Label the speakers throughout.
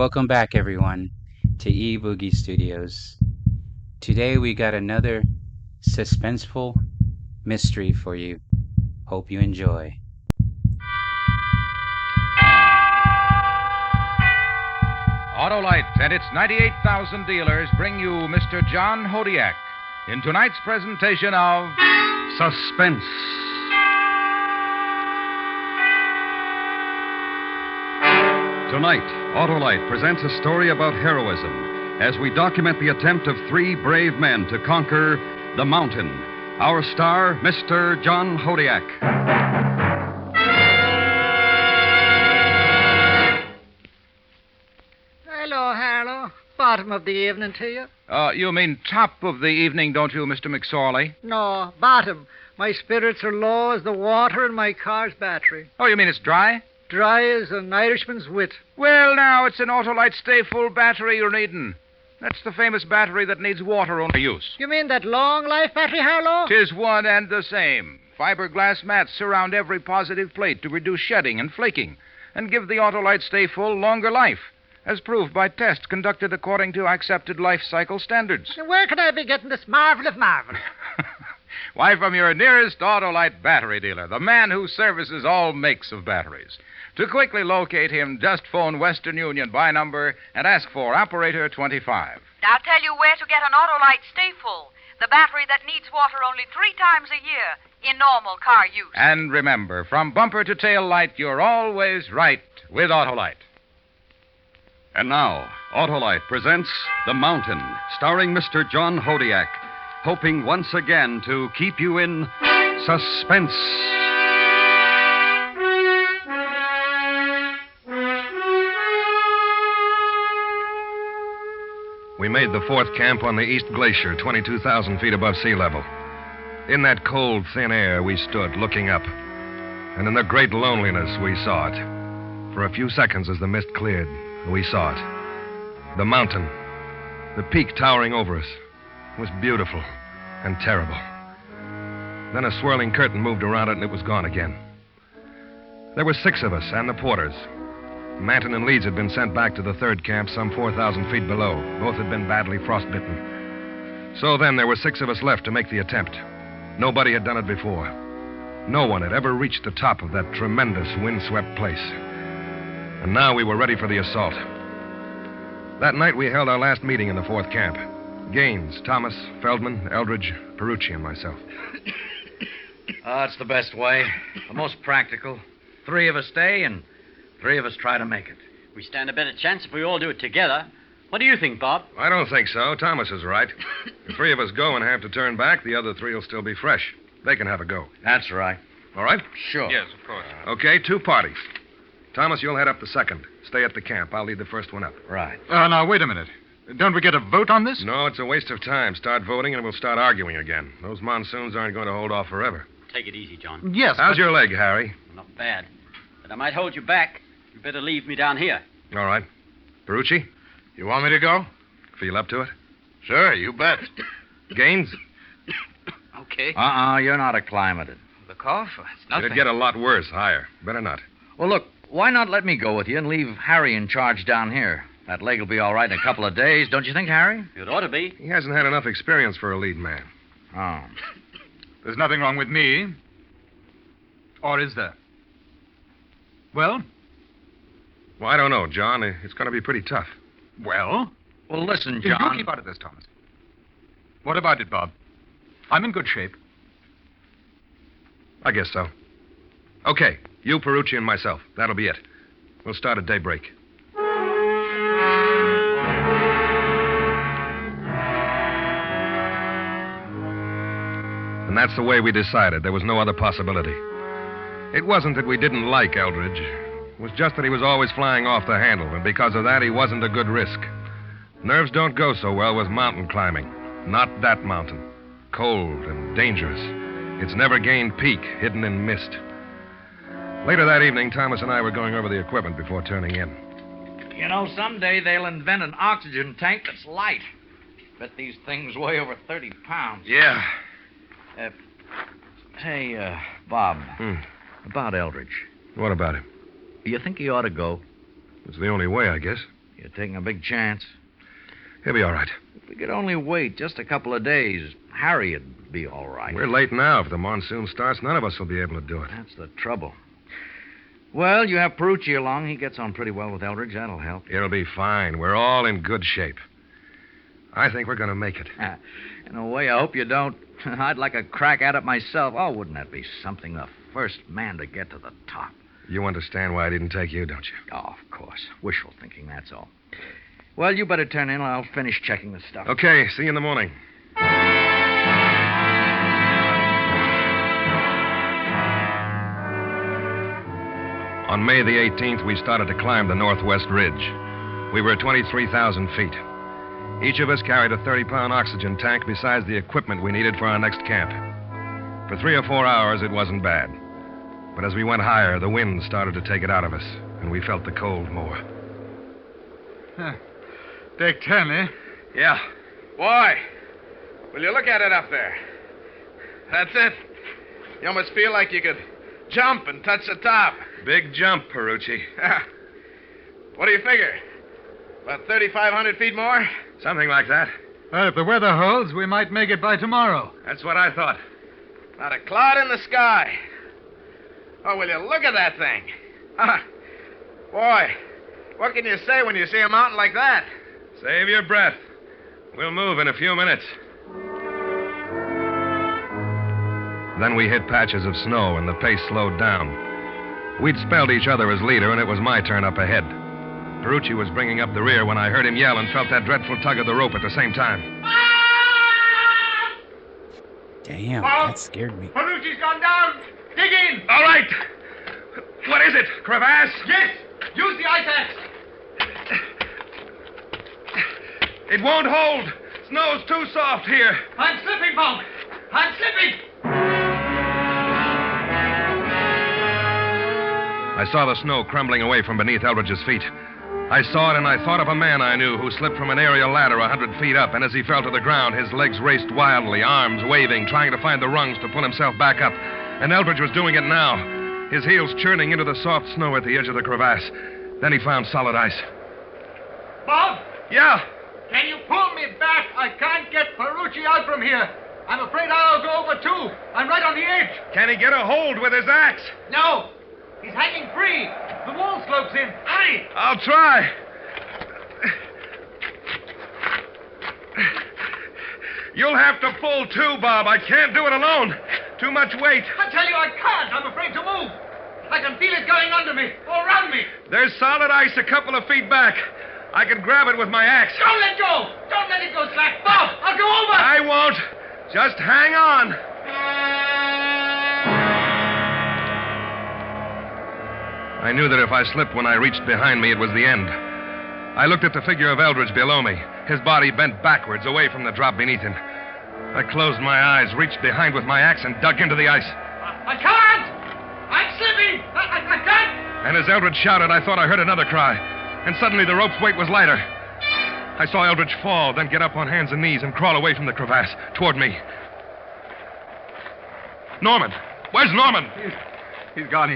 Speaker 1: Welcome back, everyone, to eBoogie Studios. Today we got another suspenseful mystery for you. Hope you enjoy.
Speaker 2: Autolite and its 98,000 dealers bring you Mr. John Hodiak in tonight's presentation of
Speaker 3: Suspense. Tonight, Autolite presents a story about heroism as we document the attempt of three brave men to conquer the mountain. Our star, Mr. John Hodiak.
Speaker 4: Hello, Harlow. Bottom of the evening to you.
Speaker 2: You mean top of the evening, don't you, Mr. McSorley?
Speaker 4: No, bottom. My spirits are low as the water in my car's battery.
Speaker 2: Oh, you mean it's dry?
Speaker 4: Dry as an Irishman's wit.
Speaker 2: Well, now, it's an Autolite Stay Full battery you're needing. That's the famous battery that needs water only use.
Speaker 4: You mean that long life battery, Harlow?
Speaker 2: 'Tis one and the same. Fiberglass mats surround every positive plate to reduce shedding and flaking and give the Autolite Stay Full longer life, as proved by tests conducted according to accepted life cycle standards.
Speaker 4: Where could I be getting this marvel of marvels?
Speaker 2: Why, from your nearest Autolite battery dealer, the man who services all makes of batteries. To quickly locate him, just phone Western Union by number and ask for Operator 25.
Speaker 5: I'll tell you where to get an Autolite Stay Full, the battery that needs water only 3 times a year in normal car use.
Speaker 2: And remember, from bumper to tail light, you're always right with Autolite.
Speaker 3: And now, Autolite presents The Mountain, starring Mr. John Hodiak, hoping once again to keep you in suspense.
Speaker 6: We made the fourth camp on the East Glacier, 22,000 feet above sea level. In that cold, thin air, we stood, looking up. And in the great loneliness, we saw it. For a few seconds, as the mist cleared, we saw it. The mountain, the peak towering over us, was beautiful and terrible. Then a swirling curtain moved around it, and it was gone again. There were 6 of us and the porters. Manton and Leeds had been sent back to the third camp some 4,000 feet below. Both had been badly frostbitten. So then there were 6 of us left to make the attempt. Nobody had done it before. No one had ever reached the top of that tremendous windswept place. And now we were ready for the assault. That night we held our last meeting in the fourth camp. Gaines, Thomas, Feldman, Eldridge, Perucci, and myself.
Speaker 7: That's the best way. The most practical. 3 of us stay and 3 of us try to make it.
Speaker 8: We stand a better chance if we all do it together. What do you think, Bob?
Speaker 6: I don't think so. Thomas is right. If 3 of us go and have to turn back, the other 3 will still be fresh. They can have a go.
Speaker 7: That's right.
Speaker 6: All right?
Speaker 7: Sure.
Speaker 2: Yes, of course.
Speaker 6: Okay, 2 parties. Thomas, you'll head up the second. Stay at the camp. I'll lead the first one up.
Speaker 7: Right.
Speaker 2: Now, wait a minute. Don't we get a vote on this?
Speaker 6: No, it's a waste of time. Start voting and we'll start arguing again. Those monsoons aren't going to hold off forever.
Speaker 8: Take it easy, John.
Speaker 2: Yes.
Speaker 6: How's your leg, Harry?
Speaker 8: Not bad. But I might hold you back. You better leave me down here.
Speaker 6: All right. Perucci,
Speaker 2: You want me to go?
Speaker 6: feel up to it?
Speaker 2: Sure, you bet.
Speaker 6: Gaines,
Speaker 8: Okay.
Speaker 7: You're not acclimated.
Speaker 8: The cough? It's
Speaker 6: it'd get a lot worse higher. Better not.
Speaker 7: Well, look, why not let me go with you and leave Harry in charge down here? That leg will be all right in a couple of days, don't you think, Harry?
Speaker 8: It ought to be.
Speaker 6: He hasn't had enough experience for a lead man.
Speaker 7: Oh.
Speaker 2: There's nothing wrong with me. Or is there? Well?
Speaker 6: Well, I don't know, John. It's going to be pretty tough.
Speaker 2: Well?
Speaker 7: Well, listen,
Speaker 2: You
Speaker 7: John.
Speaker 2: keep out of this, Thomas. What about it, Bob? I'm in good shape.
Speaker 6: I guess so. Okay, you, Perucci, and myself. That'll be it. We'll start at daybreak. And that's the way we decided. There was no other possibility. It wasn't that we didn't like Eldridge. It was just that he was always flying off the handle, and because of that, he wasn't a good risk. Nerves don't go so well with mountain climbing. Not that mountain. Cold and dangerous. Its never-gained peak, hidden in mist. Later that evening, Thomas and I were going over the equipment before turning in.
Speaker 7: You know, someday they'll invent an oxygen tank that's light. Bet these things weigh over 30 pounds.
Speaker 6: Yeah.
Speaker 7: Hey, Bob. About Eldridge.
Speaker 6: What about him?
Speaker 7: Do you think he ought to go?
Speaker 6: It's the only way, I guess.
Speaker 7: You're taking a big chance.
Speaker 6: He'll be all right.
Speaker 7: If we could only wait just a couple of days, Harry'd be all right.
Speaker 6: We're late now. If the monsoon starts, none of us will be able to do it.
Speaker 7: That's the trouble. Well, you have Perucci along. He gets on pretty well with Eldridge. That'll help.
Speaker 6: It'll be fine. We're all in good shape. I think we're going to make it.
Speaker 7: In a way, I hope you don't. I'd like a crack at it myself. Oh, wouldn't that be something? The first man to get to the top.
Speaker 6: You understand why I didn't take you, don't you?
Speaker 7: Oh, of course. Wishful thinking, that's all. Well, you better turn in. I'll finish checking the stuff.
Speaker 6: Okay, see you in the morning. On May the 18th, we started to climb the northwest ridge. We were at 23,000 feet. Each of us carried a 30-pound oxygen tank besides the equipment we needed for our next camp. For 3 or 4 hours, it wasn't bad. But as we went higher, the wind started to take it out of us, and we felt the cold more.
Speaker 9: Deck 10, eh?
Speaker 2: Yeah. Boy, will you look at it up there? That's it. You almost feel like you could jump and touch the top.
Speaker 6: Big jump, Perucci.
Speaker 2: What do you figure? About 3,500 feet more?
Speaker 6: Something like that.
Speaker 9: Well, if the weather holds, we might make it by tomorrow.
Speaker 6: That's what I thought.
Speaker 2: Not a cloud in the sky. Oh, will you look at that thing? Boy, what can you say when you see a mountain like that?
Speaker 6: Save your breath. We'll move in a few minutes. Then we hit patches of snow, and the pace slowed down. We'd spelled each other as leader, and it was my turn up ahead. Perucci was bringing up the rear when I heard him yell and felt that dreadful tug of the rope at the same time.
Speaker 1: Damn, that scared me.
Speaker 9: Perucci's gone down. Dig in.
Speaker 6: All right. What is it? Crevasse?
Speaker 9: Yes. Use the ice axe.
Speaker 6: It won't hold. Snow's too soft here.
Speaker 9: I'm slipping, Bob. I'm slipping.
Speaker 6: I saw the snow crumbling away from beneath Eldridge's feet. I saw it, and I thought of a man I knew who slipped from an aerial ladder 100 feet up, and as he fell to the ground, his legs raced wildly, arms waving, trying to find the rungs to pull himself back up. And Eldridge was doing it now, his heels churning into the soft snow at the edge of the crevasse. Then he found solid ice.
Speaker 9: Bob?
Speaker 6: Yeah?
Speaker 9: Can you pull me back? I can't get Perucci out from here. I'm afraid I'll go over, too. I'm right on the edge.
Speaker 6: Can he get a hold with his axe?
Speaker 9: No. He's hanging free. The wall slopes in. Hurry!
Speaker 6: I'll try. You'll have to pull, too, Bob. I can't do it alone. Too much weight.
Speaker 9: I tell you I can't. I'm afraid to move. I can feel it going under me, all around me.
Speaker 6: There's solid ice a couple of feet back. I can grab it with my axe.
Speaker 9: Don't let go. Don't let it go slack. Bob, I'll go over.
Speaker 6: I won't. Just hang on. I knew that if I slipped when I reached behind me, it was the end. I looked at the figure of Eldridge below me, his body bent backwards away from the drop beneath him. I closed my eyes, reached behind with my axe, and dug into the ice.
Speaker 9: I can't! I'm slipping! I can't!
Speaker 6: And as Eldridge shouted, I thought I heard another cry. And suddenly the rope's weight was lighter. I saw Eldridge fall, then get up on hands and knees and crawl away from the crevasse, toward me. Norman! Where's Norman?
Speaker 9: He's gone.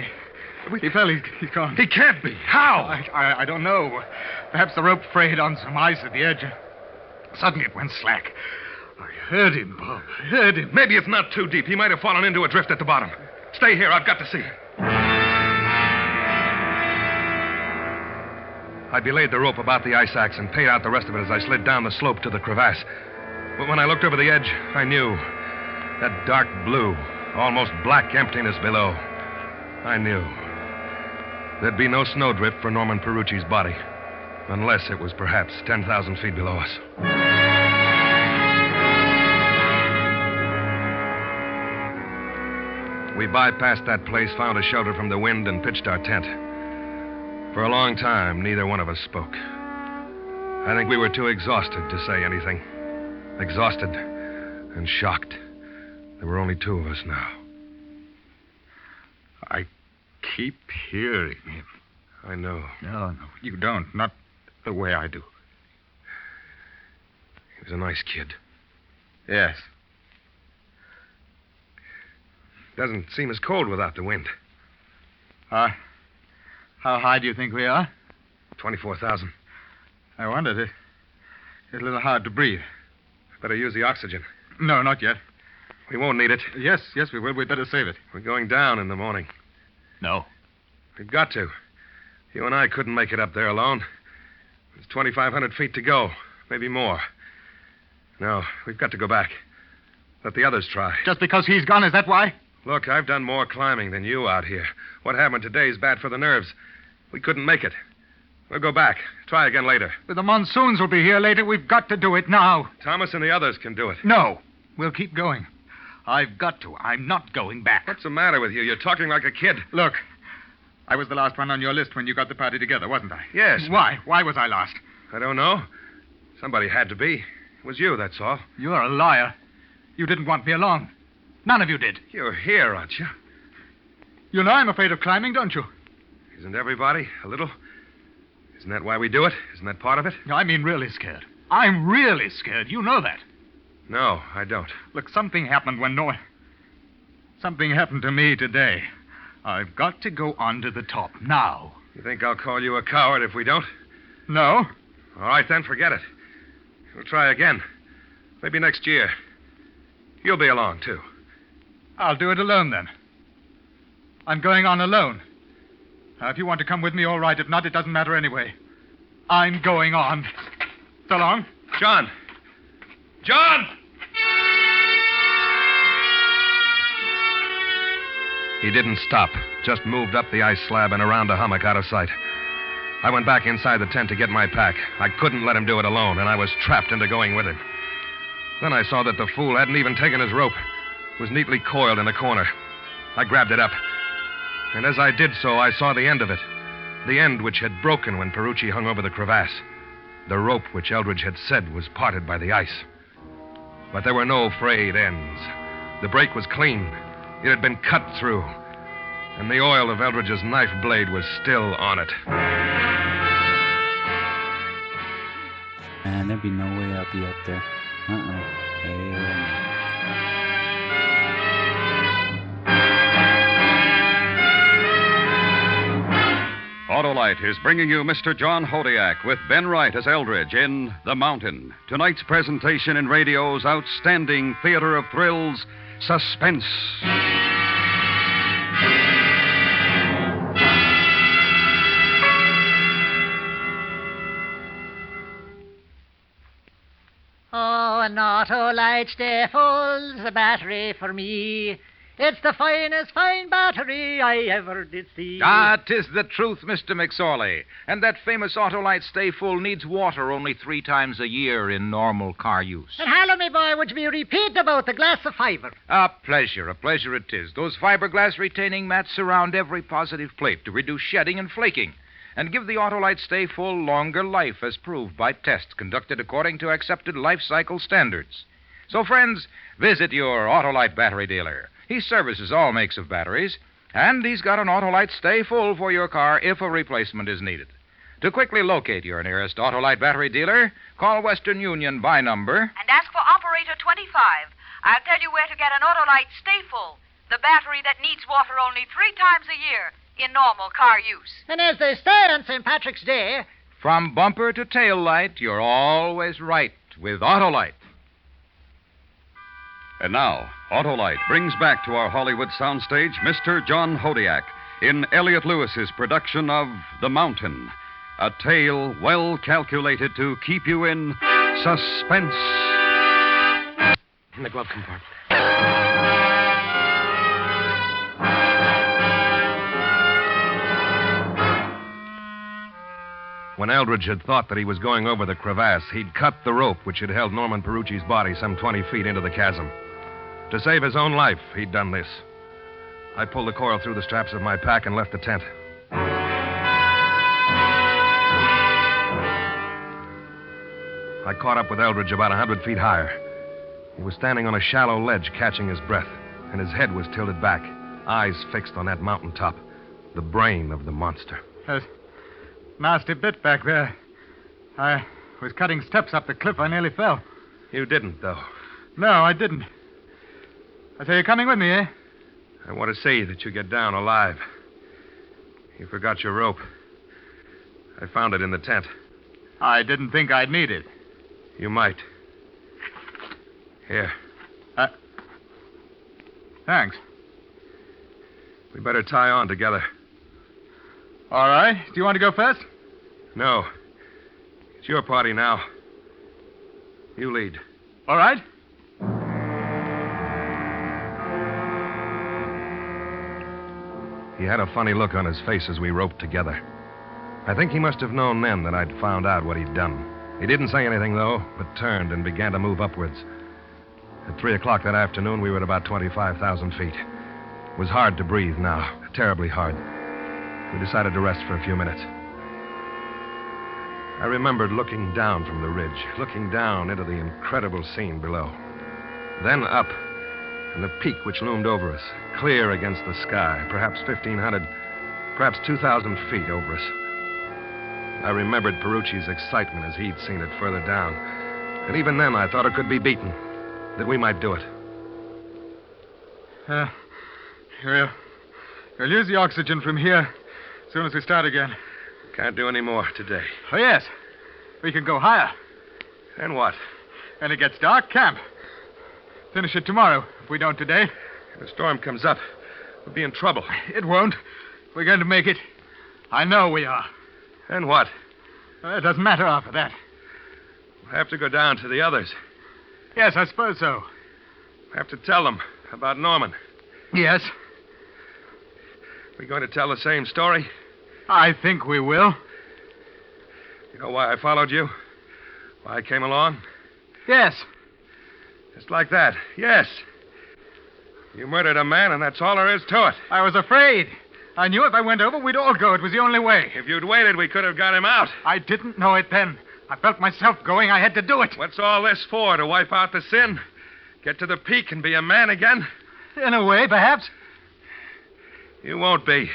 Speaker 9: He fell. He's gone.
Speaker 6: He can't be. How?
Speaker 9: I don't know. Perhaps the rope frayed on some ice at the edge. Suddenly it went slack. I heard him, Bob. I heard him.
Speaker 6: Maybe it's not too deep. He might have fallen into a drift at the bottom. Stay here. I've got to see. I belayed the rope about the ice axe and paid out the rest of it as I slid down the slope to the crevasse. But when I looked over the edge, I knew that dark blue, almost black emptiness below. I knew there'd be no snowdrift for Norman Perucci's body, unless it was perhaps 10,000 feet below us. We bypassed that place, found a shelter from the wind, and pitched our tent. For a long time, neither one of us spoke. I think we were too exhausted to say anything. Exhausted and shocked. There were only 2 of us now.
Speaker 9: I keep hearing him.
Speaker 6: I know.
Speaker 9: No, you don't. Not the way I do.
Speaker 6: He was a nice kid.
Speaker 9: Yes.
Speaker 6: Doesn't seem as cold without the wind.
Speaker 9: How high do you think we are?
Speaker 6: 24,000.
Speaker 9: I wondered. It's a little hard to breathe.
Speaker 6: Better use the oxygen.
Speaker 9: No, not yet.
Speaker 6: We won't need it.
Speaker 9: Yes, we will. We'd better save it.
Speaker 6: We're going down in the morning.
Speaker 9: No.
Speaker 6: We've got to. You and I couldn't make it up there alone. There's 2,500 feet to go, maybe more. No, we've got to go back. Let the others try.
Speaker 9: Just because he's gone, is that why?
Speaker 6: Look, I've done more climbing than you out here. What happened today is bad for the nerves. We couldn't make it. We'll go back. Try again later.
Speaker 9: But the monsoons will be here later. We've got to do it now.
Speaker 6: Thomas and the others can do it.
Speaker 9: No. We'll keep going. I've got to. I'm not going back.
Speaker 6: What's the matter with you? You're talking like a kid.
Speaker 9: Look, I was the last one on your list when you got the party together, wasn't I?
Speaker 6: Yes.
Speaker 9: Why? Why was I last?
Speaker 6: I don't know. Somebody had to be. It was you, that's all.
Speaker 9: You're a liar. You didn't want me along. None of you did.
Speaker 6: You're here, aren't you?
Speaker 9: You know I'm afraid of climbing, don't you?
Speaker 6: Isn't everybody a little? Isn't that why we do it? Isn't that part of it?
Speaker 9: I mean really scared. I'm really scared. You know that.
Speaker 6: No, I don't.
Speaker 9: Look, something happened Something happened to me today. I've got to go on to the top now.
Speaker 6: You think I'll call you a coward if we don't?
Speaker 9: No.
Speaker 6: All right, then, forget it. We'll try again. Maybe next year. You'll be along, too.
Speaker 9: I'll do it alone, then. I'm going on alone. Now, if you want to come with me, all right. If not, it doesn't matter anyway. I'm going on. So long.
Speaker 6: John! John! He didn't stop, just moved up the ice slab and around a hummock out of sight. I went back inside the tent to get my pack. I couldn't let him do it alone, and I was trapped into going with him. Then I saw that the fool hadn't even taken his rope. It was neatly coiled in a corner. I grabbed it up. And as I did so, I saw the end of it. The end which had broken when Perucci hung over the crevasse. The rope which Eldridge had said was parted by the ice. But there were no frayed ends. The break was clean. It had been cut through. And the oil of Eldridge's knife blade was still on it.
Speaker 1: Man, there'd be no way I'll be up there. Hell no.
Speaker 3: Autolite is bringing you Mr. John Hodiak with Ben Wright as Eldridge in The Mountain. Tonight's presentation in radio's outstanding theater of thrills, Suspense.
Speaker 4: Oh, an Autolite stay full's a battery for me. It's the finest fine battery I ever did see.
Speaker 2: Ah, 'tis the truth, Mr. McSorley. And that famous Autolite Stay Full needs water only 3 times a year in normal car use.
Speaker 4: And hello, me boy, would you be repeat about the glass of fibre?
Speaker 2: A pleasure it is. Those fiberglass retaining mats surround every positive plate to reduce shedding and flaking and give the Autolite Stay Full longer life as proved by tests conducted according to accepted life cycle standards. So, friends, visit your Autolite battery dealer. He services all makes of batteries, and he's got an Autolite Stay Full for your car if a replacement is needed. To quickly locate your nearest Autolite battery dealer, call Western Union by number.
Speaker 5: And ask for operator 25. I'll tell you where to get an Autolite Stay Full, the battery that needs water only 3 times a year in normal car use.
Speaker 4: And as they say on St. Patrick's Day,
Speaker 2: From bumper to tail light, you're always right with Autolite.
Speaker 3: And now, Autolite brings back to our Hollywood soundstage Mr. John Hodiak in Elliot Lewis's production of The Mountain, a tale well calculated to keep you in suspense.
Speaker 6: In the glove compartment. When Eldridge had thought that he was going over the crevasse, he'd cut the rope which had held Norman Perucci's body some 20 feet into the chasm. To save his own life, he'd done this. I pulled the coil through the straps of my pack and left the tent. I caught up with Eldridge about 100 feet higher. He was standing on a shallow ledge, catching his breath, and his head was tilted back, eyes fixed on that mountaintop, the brain of the monster.
Speaker 9: Nasty bit back there. I was cutting steps up the cliff. I nearly fell.
Speaker 6: You didn't, though.
Speaker 9: No, I didn't. I say, you're coming with me, eh?
Speaker 6: I want to see that you get down alive. You forgot your rope. I found it in the tent.
Speaker 9: I didn't think I'd need it.
Speaker 6: You might. Here.
Speaker 9: Thanks.
Speaker 6: We better tie on together.
Speaker 9: All right. Do you want to go first?
Speaker 6: No. It's your party now. You lead.
Speaker 9: All right.
Speaker 6: He had a funny look on his face as we roped together. I think he must have known then that I'd found out what he'd done. He didn't say anything, though, but turned and began to move upwards. At 3 o'clock that afternoon, we were at about 25,000 feet. It was hard to breathe now, terribly hard. We decided to rest for a few minutes. I remembered looking down from the ridge, looking down into the incredible scene below. Then up, and the peak which loomed over us, clear against the sky, perhaps 1,500, perhaps 2,000 feet over us. I remembered Perucci's excitement as he'd seen it further down. And even then, I thought it could be beaten, that we might do it.
Speaker 9: We'll use the oxygen from here as soon as we start again.
Speaker 6: Can't do any more today.
Speaker 9: Oh, yes. We can go higher.
Speaker 6: And what?
Speaker 9: When it gets dark, camp. Finish it tomorrow, if we don't today.
Speaker 6: If the storm comes up, we'll be in trouble.
Speaker 9: It won't. We're going to make it. I know we are.
Speaker 6: And what?
Speaker 9: It doesn't matter after that.
Speaker 6: We'll have to go down to the others.
Speaker 9: Yes, I suppose so.
Speaker 6: We'll have to tell them about Norman.
Speaker 9: Yes.
Speaker 6: We going to tell the same story?
Speaker 9: I think we will.
Speaker 6: You know why I followed you? Why I came along?
Speaker 9: Yes.
Speaker 6: Just like that. Yes. You murdered a man, and that's all there is to it.
Speaker 9: I was afraid. I knew if I went over, we'd all go. It was the only way.
Speaker 6: If you'd waited, we could have got him out.
Speaker 9: I didn't know it then. I felt myself going. I had to do it.
Speaker 6: What's all this for? To wipe out the sin? Get to the peak and be a man again?
Speaker 9: In a way, perhaps.
Speaker 6: You won't be.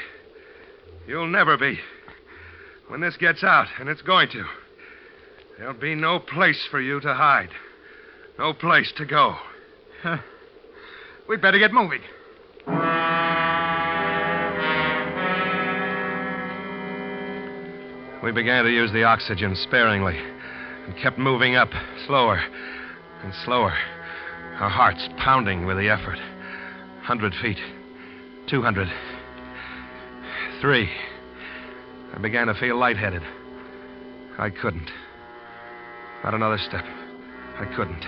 Speaker 6: You'll never be. When this gets out, and it's going to, there'll be no place for you to hide. No place to go.
Speaker 9: We'd better get moving.
Speaker 6: We began to use the oxygen sparingly and kept moving up, slower and slower, our hearts pounding with the effort. 100 feet, 200, 3. I began to feel lightheaded. I couldn't. Not another step. I couldn't.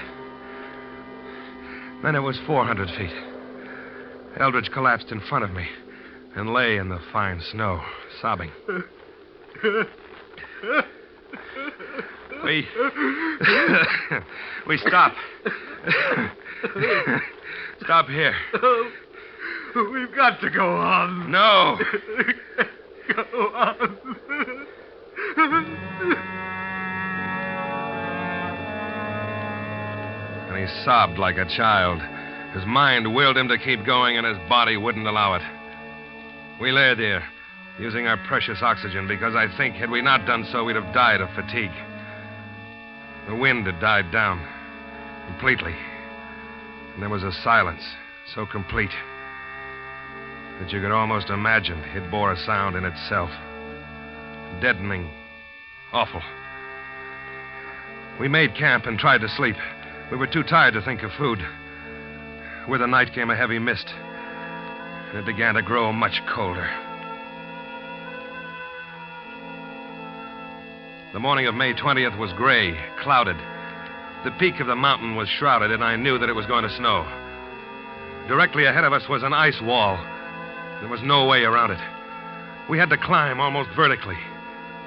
Speaker 6: Then it was 400 feet. Eldridge collapsed in front of me and lay in the fine snow, sobbing. We stop. Stop here.
Speaker 9: We've got to go on.
Speaker 6: No.
Speaker 9: Go on.
Speaker 6: And he sobbed like a child. His mind willed him to keep going, and his body wouldn't allow it. We lay there, using our precious oxygen, because I think had we not done so, we'd have died of fatigue. The wind had died down completely, and there was a silence so complete that you could almost imagine it bore a sound in itself. Deadening, awful. We made camp and tried to sleep. We were too tired to think of food. With the night came a heavy mist, and it began to grow much colder. The morning of May 20th was gray, clouded. The peak of the mountain was shrouded, and I knew that it was going to snow. Directly ahead of us was an ice wall. There was no way around it. We had to climb almost vertically,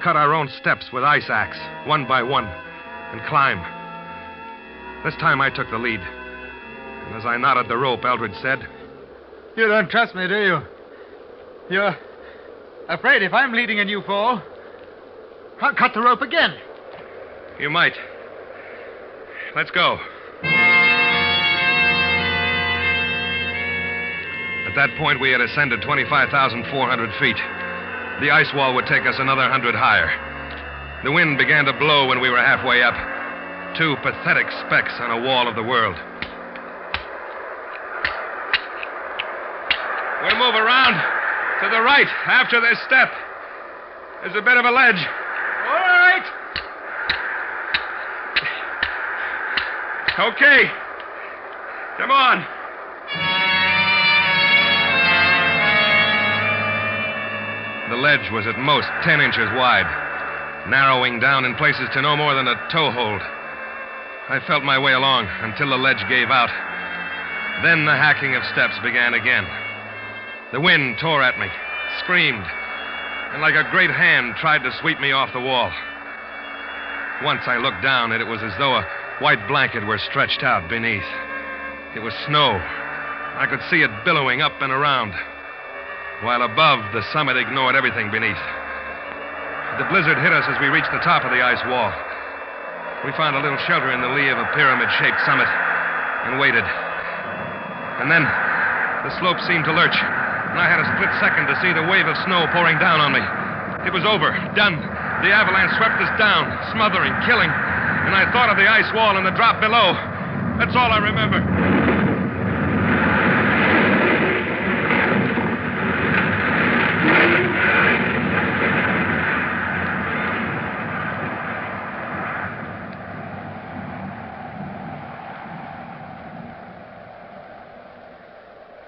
Speaker 6: cut our own steps with ice axe, one by one, and climb. This time I took the lead. And as I knotted the rope, Eldridge said,
Speaker 9: You don't trust me, do you? You're afraid if I'm leading and you fall, I'll cut the rope again.
Speaker 6: You might. Let's go. At that point, we had ascended 25,400 feet. The ice wall would take us another 100 higher. The wind began to blow when we were halfway up. 2 pathetic specks on a wall of the world. We'll move around to the right after this step. There's a bit of a ledge.
Speaker 9: All right.
Speaker 6: Okay. Come on. The ledge was at most 10 inches wide, narrowing down in places to no more than a toe hold. I felt my way along until the ledge gave out. Then the hacking of steps began again. The wind tore at me, screamed, and like a great hand tried to sweep me off the wall. Once I looked down, and it was as though a white blanket were stretched out beneath. It was snow. I could see it billowing up and around, while above, the summit ignored everything beneath. The blizzard hit us as we reached the top of the ice wall. We found a little shelter in the lee of a pyramid-shaped summit and waited. And then the slope seemed to lurch, and I had a split second to see the wave of snow pouring down on me. It was over, done. The avalanche swept us down, smothering, killing, and I thought of the ice wall and the drop below. That's all I remember.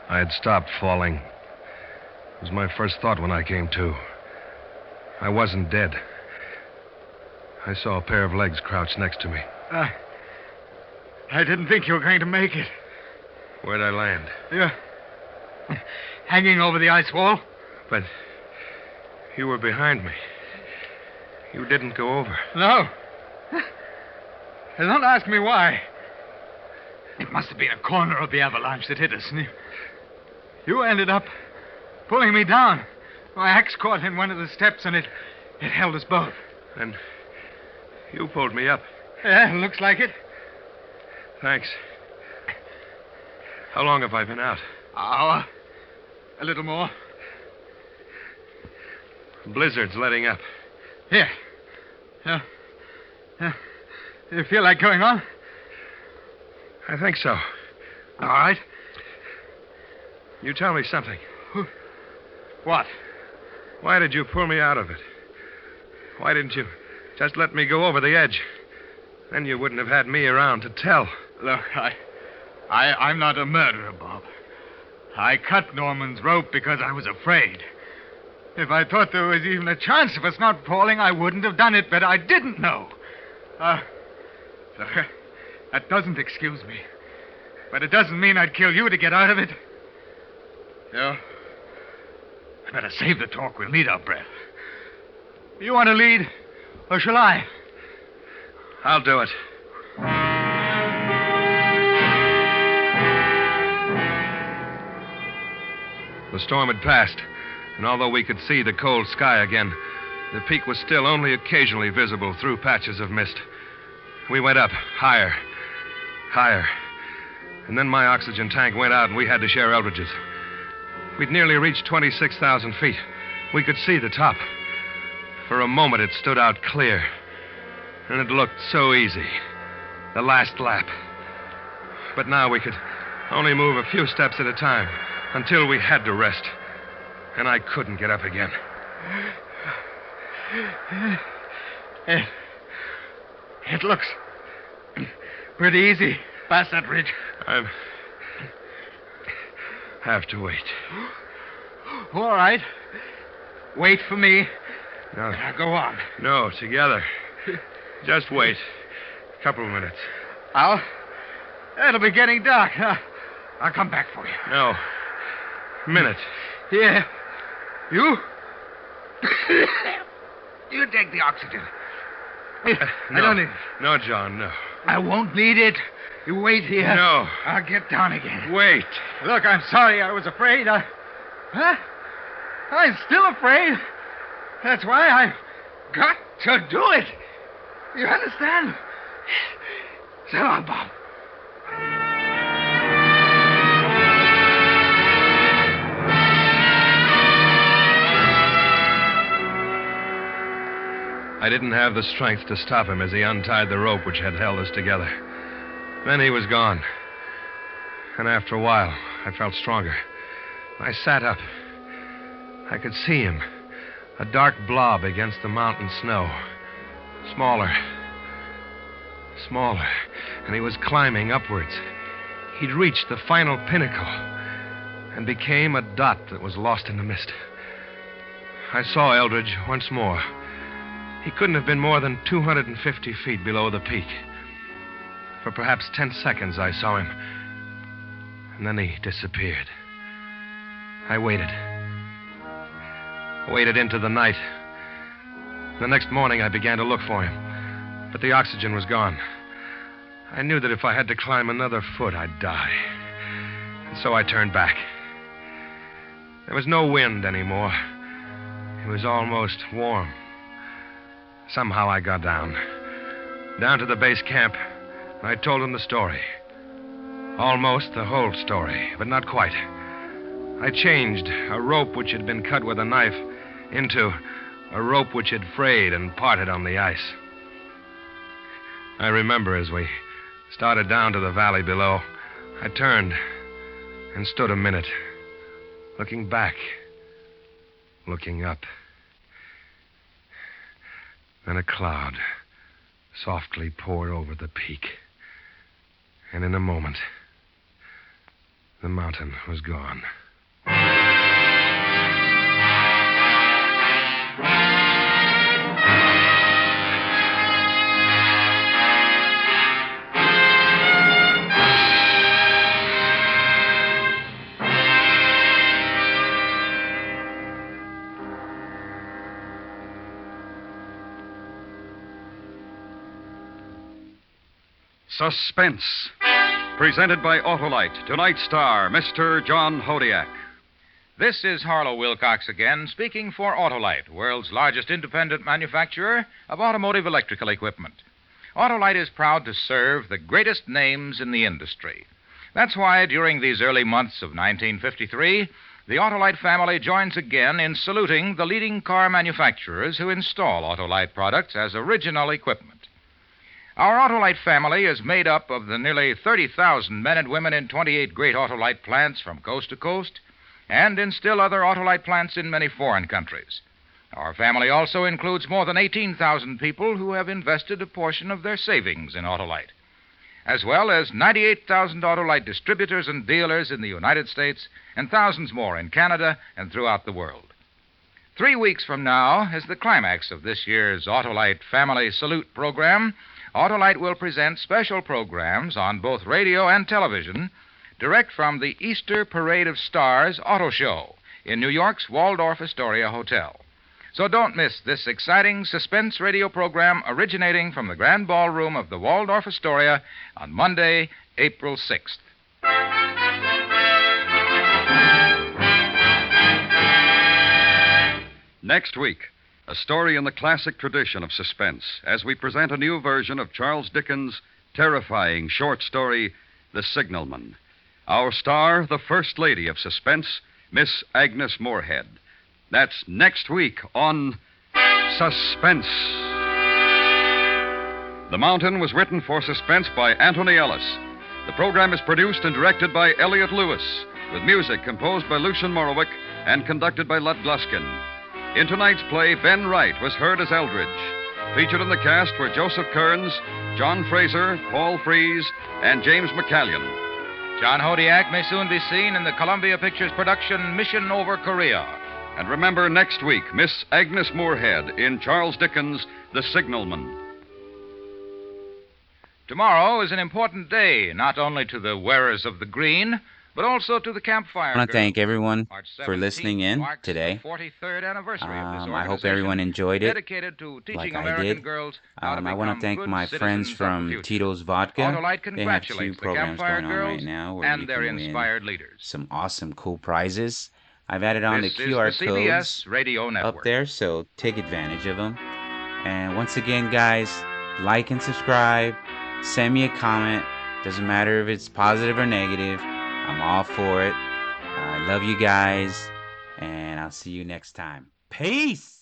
Speaker 6: I had stopped falling. It was my first thought when I came to. I wasn't dead. I saw a pair of legs crouched next to me.
Speaker 9: I didn't think you were going to make it.
Speaker 6: Where'd I land?
Speaker 9: You're hanging over the ice wall.
Speaker 6: But you were behind me. You didn't go over.
Speaker 9: No. Don't ask me why. It must have been a corner of the avalanche that hit us. And you ended up pulling me down. My axe caught in one of the steps, and it held us both.
Speaker 6: And you pulled me up.
Speaker 9: Yeah, looks like it.
Speaker 6: Thanks. How long have I been out?
Speaker 9: Hour. A little more.
Speaker 6: Blizzard's letting up.
Speaker 9: Here. You feel like going on?
Speaker 6: I think so.
Speaker 9: All right.
Speaker 6: You tell me something.
Speaker 9: What?
Speaker 6: Why did you pull me out of it? Why didn't you just let me go over the edge? Then you wouldn't have had me around to tell.
Speaker 9: Look, I'm not a murderer, Bob. I cut Norman's rope because I was afraid. If I thought there was even a chance of us not falling, I wouldn't have done it, but I didn't know. Look, that doesn't excuse me. But it doesn't mean I'd kill you to get out of it. No. I better save the talk. We'll need our breath. You want to lead, or shall I?
Speaker 6: I'll do it. The storm had passed, and although we could see the cold sky again, the peak was still only occasionally visible through patches of mist. We went up, higher, higher. And then my oxygen tank went out, and we had to share Eldridge's. We'd nearly reached 26,000 feet. We could see the top. For a moment, it stood out clear. And it looked so easy. The last lap. But now we could only move a few steps at a time until we had to rest. And I couldn't get up again.
Speaker 9: It looks pretty easy past that ridge.
Speaker 6: I have to wait.
Speaker 9: All right. Wait for me.
Speaker 6: No.
Speaker 9: Now go on.
Speaker 6: No, together. Just wait. A couple of minutes.
Speaker 9: It'll be getting dark. I'll come back for you.
Speaker 6: No. Minute.
Speaker 9: Here. You? You take the oxygen.
Speaker 6: No.
Speaker 9: I don't need it.
Speaker 6: No, John, no.
Speaker 9: I won't need it. You wait here.
Speaker 6: No.
Speaker 9: I'll get down again.
Speaker 6: Wait.
Speaker 9: Look, I'm sorry I was afraid. I'm still afraid. That's why I've got to do it. You understand? So long, Bob.
Speaker 6: I didn't have the strength to stop him as he untied the rope which had held us together. Then he was gone. And after a while, I felt stronger. I sat up. I could see him, a dark blob against the mountain snow. Smaller. smaller, and he was climbing upwards. He'd reached the final pinnacle and became a dot that was lost in the mist. I saw Eldridge once more. He couldn't have been more than 250 feet below the peak. For perhaps 10 seconds I saw him, and then he disappeared. I waited into the night. The next morning I began to look for him, but the oxygen was gone. I knew that if I had to climb another foot, I'd die. And so I turned back. There was no wind anymore. It was almost warm. Somehow I got down to the base camp, and I told him the story. Almost the whole story, but not quite. I changed a rope which had been cut with a knife into a rope which had frayed and parted on the ice. I remember as we started down to the valley below, I turned and stood a minute, looking back, looking up. Then a cloud softly poured over the peak, and in a moment, the mountain was gone.
Speaker 3: Suspense, presented by Autolite. Tonight's star, Mr. John Hodiak.
Speaker 2: This is Harlow Wilcox again, speaking for Autolite, world's largest independent manufacturer of automotive electrical equipment. Autolite is proud to serve the greatest names in the industry. That's why during these early months of 1953, the Autolite family joins again in saluting the leading car manufacturers who install Autolite products as original equipment. Our Autolite family is made up of the nearly 30,000 men and women in 28 great Autolite plants from coast to coast, and in still other Autolite plants in many foreign countries. Our family also includes more than 18,000 people who have invested a portion of their savings in Autolite, as well as 98,000 Autolite distributors and dealers in the United States and thousands more in Canada and throughout the world. 3 weeks from now is the climax of this year's Autolite Family Salute program. Autolite will present special programs on both radio and television direct from the Easter Parade of Stars Auto Show in New York's Waldorf Astoria Hotel. So don't miss this exciting suspense radio program originating from the Grand Ballroom of the Waldorf Astoria on Monday, April 6th.
Speaker 3: Next week, a story in the classic tradition of suspense as we present a new version of Charles Dickens' terrifying short story, The Signalman. Our star, the First Lady of Suspense, Miss Agnes Moorehead. That's next week on Suspense. The Mountain was written for Suspense by Anthony Ellis. The program is produced and directed by Elliot Lewis, with music composed by Lucian Morowick and conducted by Lud Gluskin. In tonight's play, Ben Wright was heard as Eldridge. Featured in the cast were Joseph Kearns, John Fraser, Paul Frees, and James McCallion.
Speaker 2: John Hodiak may soon be seen in the Columbia Pictures production Mission Over Korea.
Speaker 3: And remember, next week, Miss Agnes Moorehead in Charles Dickens' The Signalman.
Speaker 2: Tomorrow is an important day, not only to the wearers of the green, but also to the campfire.
Speaker 1: I want to thank everyone
Speaker 2: March
Speaker 1: for
Speaker 2: 17th
Speaker 1: listening in
Speaker 2: marks
Speaker 1: today.
Speaker 2: The 43rd anniversary of this
Speaker 1: I hope
Speaker 2: organization,
Speaker 1: everyone enjoyed it,
Speaker 2: dedicated to teaching
Speaker 1: like I
Speaker 2: American
Speaker 1: did.
Speaker 2: girls how to
Speaker 1: I want to
Speaker 2: become
Speaker 1: thank
Speaker 2: good
Speaker 1: my friends
Speaker 2: citizens of the
Speaker 1: from
Speaker 2: future.
Speaker 1: Tito's Vodka.
Speaker 2: Autolite
Speaker 1: They have 2
Speaker 2: congratulates the
Speaker 1: programs
Speaker 2: campfire
Speaker 1: going on right
Speaker 2: girls
Speaker 1: now where
Speaker 2: and
Speaker 1: you
Speaker 2: their
Speaker 1: can win
Speaker 2: inspired leaders.
Speaker 1: some awesome, cool prizes. I've added on
Speaker 2: This
Speaker 1: the
Speaker 2: is
Speaker 1: QR
Speaker 2: the CBS
Speaker 1: codes
Speaker 2: Radio Network.
Speaker 1: up there, so take advantage of them. And once again, guys, like and subscribe. Send me a comment. Doesn't matter if it's positive or negative. I'm all for it. I love you guys, and I'll see you next time. Peace!